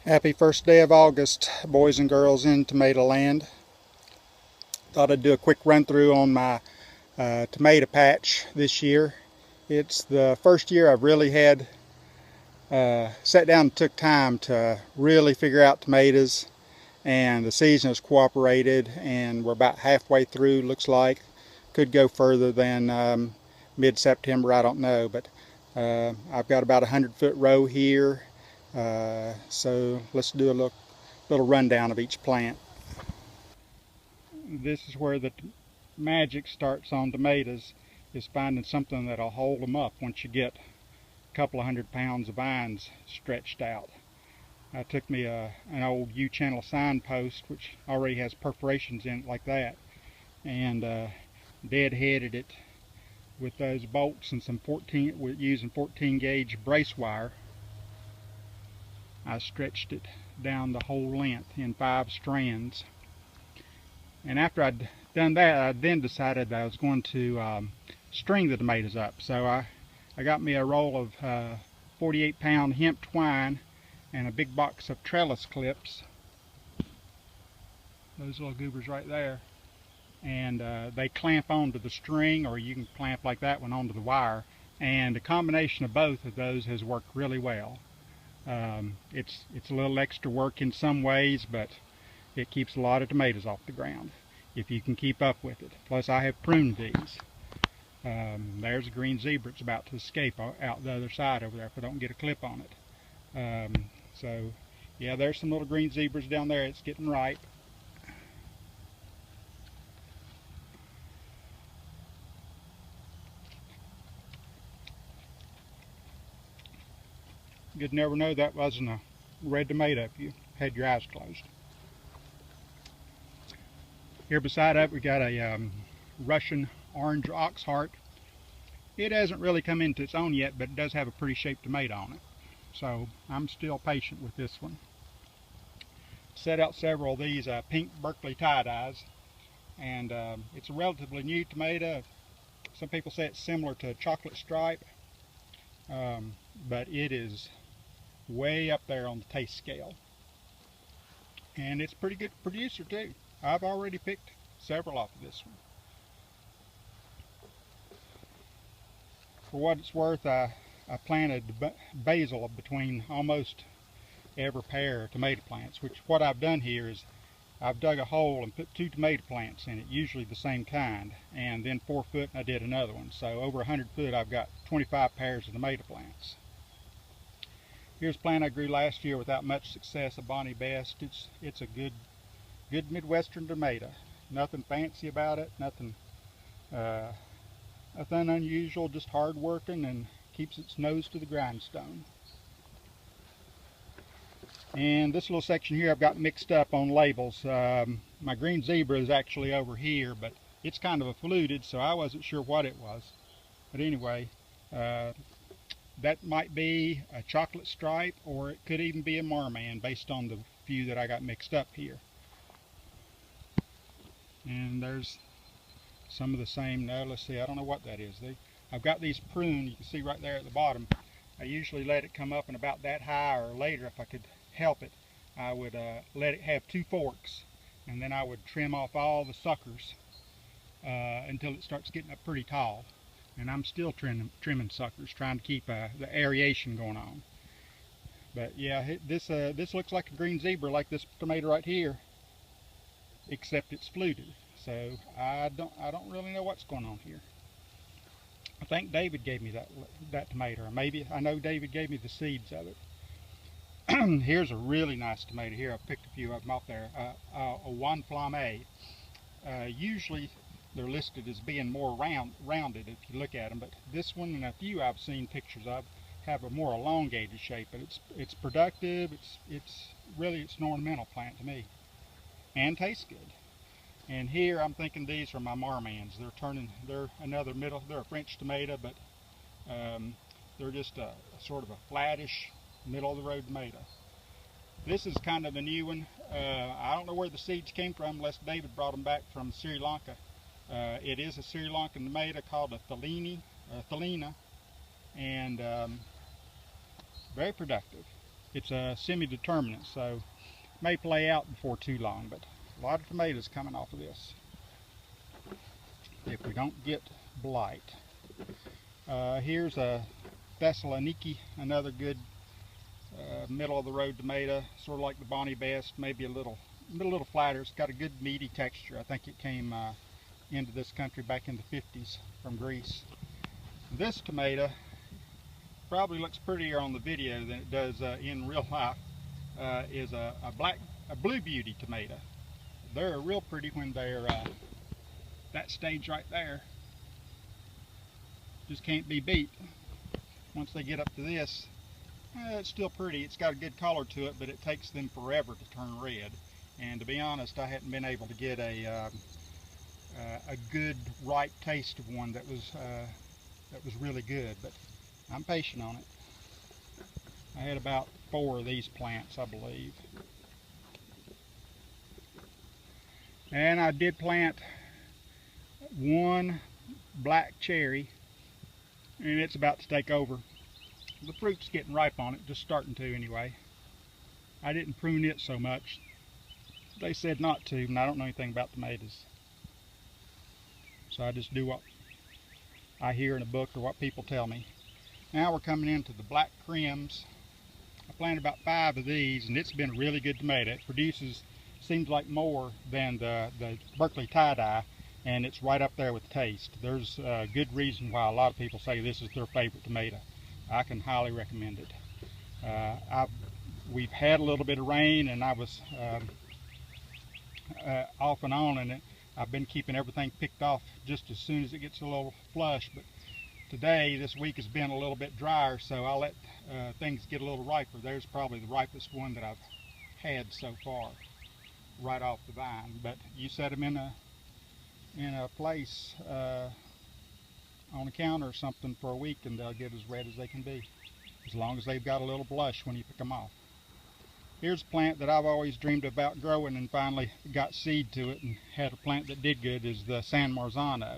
Happy first day of August, boys and girls in tomato land. Thought I'd do a quick run through on my tomato patch this year. It's the first year I've really had sat down and took time to really figure out tomatoes, and the season has cooperated, and we're about halfway through, looks like. Could go further than mid-September, I don't know, but I've got about a 100-foot row here. So let's do a little rundown of each plant. This is where the magic starts on tomatoes, is finding something that'll hold them up once you get a couple of 100 pounds of vines stretched out. I took me an old U-channel signpost, which already has perforations in it like that, and deadheaded it with those bolts and some using 14 gauge brace wire. I stretched it down the whole length in 5 strands. And after I'd done that, I then decided that I was going to string the tomatoes up. So I got me a roll of 48-pound hemp twine and a big box of trellis clips. Those little goobers right there. And they clamp onto the string, or you can clamp like that one onto the wire. And a combination of both of those has worked really well. It's a little extra work in some ways, but it keeps a lot of tomatoes off the ground if you can keep up with it. Plus, I have pruned these. There's a green zebra. It's about to escape out the other side over there if I don't get a clip on it. So yeah, there's some little green zebras down there. It's getting ripe. You'd never know that wasn't a red tomato if you had your eyes closed. Here beside it, we got a Russian orange ox heart. It hasn't really come into its own yet, but it does have a pretty shaped tomato on it. So I'm still patient with this one. Set out several of these pink Berkeley tie-dyes, and it's a relatively new tomato. Some people say it's similar to chocolate stripe, but it is way up there on the taste scale. And it's a pretty good producer too. I've already picked several off of this one. For what it's worth, I planted basil between almost every pair of tomato plants, which what I've done here is I've dug a hole and put 2 tomato plants in it, usually the same kind, and then 4 foot and I did another one. So over 100 foot I've got 25 pairs of tomato plants. Here's a plant I grew last year without much success, a Bonnie Best. It's a good Midwestern tomato. Nothing fancy about it, nothing unusual, just hard working and keeps its nose to the grindstone. And this little section here I've got mixed up on labels. My green zebra is actually over here, but it's kind of a fluted, so I wasn't sure what it was. But anyway, that might be a chocolate stripe, or it could even be a marman based on the few that I got mixed up here. And there's some of the same. Now let's see, I don't know what that is. I've got these pruned, you can see right there at the bottom. I usually let it come up and about that high, or later if I could help it, I would let it have 2 forks, and then I would trim off all the suckers until it starts getting up pretty tall. And I'm still trimming suckers, trying to keep the aeration going on. But yeah, this looks like a green zebra, like this tomato right here, except it's fluted. So I don't really know what's going on here. I think David gave me that tomato, or maybe I know David gave me the seeds of it. Here's a really nice tomato here. I've picked a few of them off there. A One Flamme. Usually they're listed as being more rounded if you look at them, but this one and a few I've seen pictures of have a more elongated shape. But it's productive. It's really an ornamental plant to me, and tastes good. And here I'm thinking these are my marmans. They're another middle. They're a French tomato, but they're just a sort of a flattish, middle of the road tomato. This is kind of a new one. I don't know where the seeds came from, unless David brought them back from Sri Lanka. It is a Sri Lankan tomato called a Thelina, and very productive. it's a semi-determinate, so it may play out before too long, but a lot of tomatoes coming off of this if we don't get blight. Here's a Thessaloniki, another good middle of the road tomato, sort of like the Bonnie Best, maybe a little flatter. It's got a good meaty texture. I think it came into this country back in the 50s from Greece. This tomato probably looks prettier on the video than it does in real life. Is a Blue Beauty tomato. They're real pretty when they're that stage right there. Just can't be beat. Once they get up to this, it's still pretty. It's got a good color to it, but it takes them forever to turn red. And to be honest, I hadn't been able to get a good, ripe taste of one that was really good. But I'm patient on it. I had about 4 of these plants, I believe. And I did plant one black cherry, and it's about to take over. The fruit's getting ripe on it, just starting to anyway. I didn't prune it so much. They said not to, and I don't know anything about tomatoes. So I just do what I hear in a book or what people tell me. Now we're coming into the black crims. I planted about 5 of these, and it's been a really good tomato. It produces, seems like, more than the Berkeley tie-dye, and it's right up there with taste. There's a good reason why a lot of people say this is their favorite tomato. I can highly recommend it. We've had a little bit of rain, and I was off and on, and I've been keeping everything picked off just as soon as it gets a little flush. But today, this week has been a little bit drier, so I'll let things get a little riper. There's probably the ripest one that I've had so far, right off the vine. But you set them in a place on a counter or something for a week, and they'll get as red as they can be, as long as they've got a little blush when you pick them off. Here's a plant that I've always dreamed about growing, and finally got seed to it and had a plant that did good, is the San Marzano.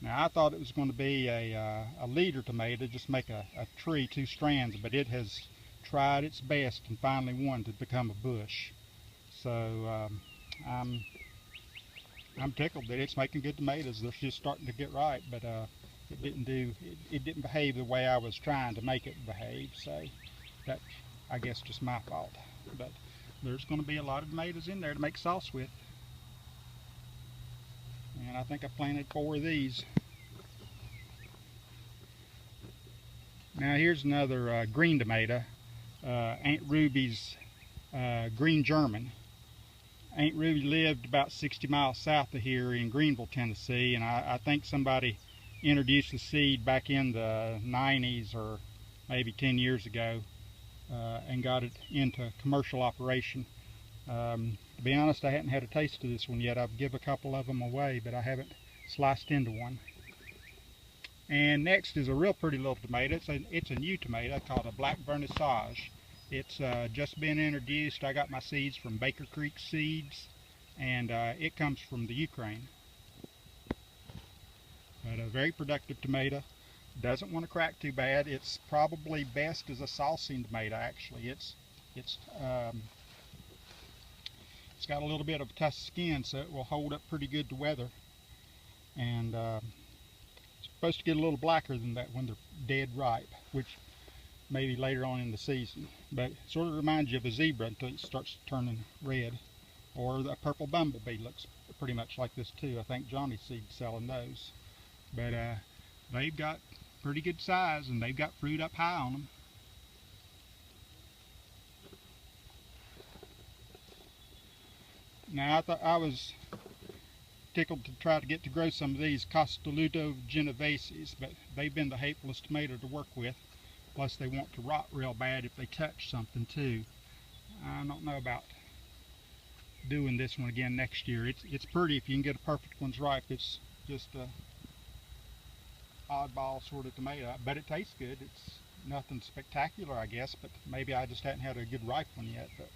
Now, I thought it was going to be a leader tomato, just make a tree, 2 strands, but it has tried its best and finally won to become a bush. So I'm tickled that it's making good tomatoes. They're just starting to get ripe, but it didn't behave the way I was trying to make it behave. So that, I guess, just my fault. But there's going to be a lot of tomatoes in there to make sauce with. And I think I planted 4 of these. Now here's another green tomato, Aunt Ruby's Green German. Aunt Ruby lived about 60 miles south of here in Greenville, Tennessee, and I think somebody introduced the seed back in the 90s or maybe 10 years ago and got it into commercial operation. To be honest, I hadn't had a taste of this one yet. I've given a couple of them away, but I haven't sliced into one. And next is a real pretty little tomato. It's a new tomato called a Black Vernissage. It's just been introduced. I got my seeds from Baker Creek Seeds, and it comes from the Ukraine. But a very productive tomato. Doesn't want to crack too bad. It's probably best as a saucing tomato, actually. It's got a little bit of tough skin, so it will hold up pretty good to weather. And it's supposed to get a little blacker than that when they're dead ripe, which maybe later on in the season. But it sort of reminds you of a zebra until it starts turning red. Or the purple bumblebee looks pretty much like this too. I think Johnny Seed's selling those. But they've got pretty good size, and they've got fruit up high on them. Now I was tickled to try to get to grow some of these Castelluto Genoveses, but they've been the hatefulest tomato to work with. Plus they want to rot real bad if they touch something too. I don't know about doing this one again next year. It's pretty if you can get a perfect one's ripe. It's just a oddball sort of tomato, but it tastes good. It's nothing spectacular, I guess, but maybe I just hadn't had a good ripe one yet. But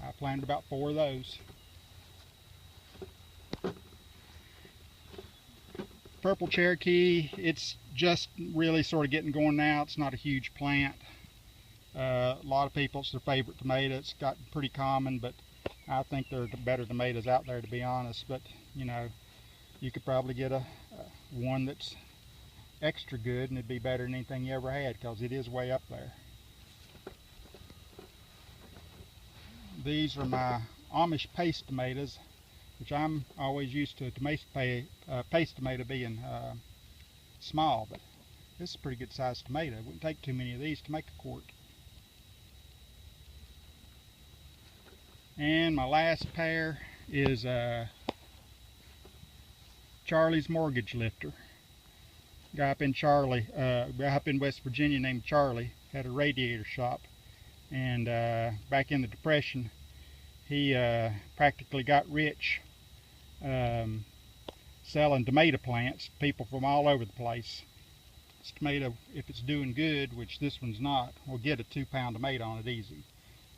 I planted about 4 of those. Purple Cherokee, it's just really sort of getting going now. It's not a huge plant. A lot of people, it's their favorite tomato. It's gotten pretty common, but I think there are better tomatoes out there, to be honest. But you know, you could probably get a one that's extra good, and it'd be better than anything you ever had, because it is way up there. These are my Amish paste tomatoes, which I'm always used to paste tomato being small, but this is a pretty good sized tomato. It wouldn't take too many of these to make a quart. And my last pair is Charlie's Mortgage Lifter. Guy up in West Virginia named Charlie had a radiator shop, and back in the Depression he practically got rich selling tomato plants to people from all over the place. This tomato, if it's doing good, which this one's not, will get a 2-pound tomato on it easy.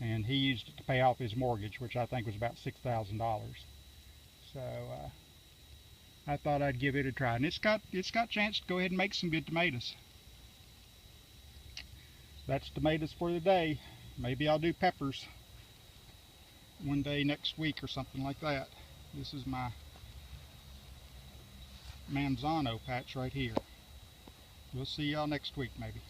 And he used it to pay off his mortgage, which I think was about $6,000. So I thought I'd give it a try, and it's got a chance to go ahead and make some good tomatoes. That's tomatoes for the day. Maybe I'll do peppers one day next week or something like that. This is my Manzano patch right here. We'll see y'all next week maybe.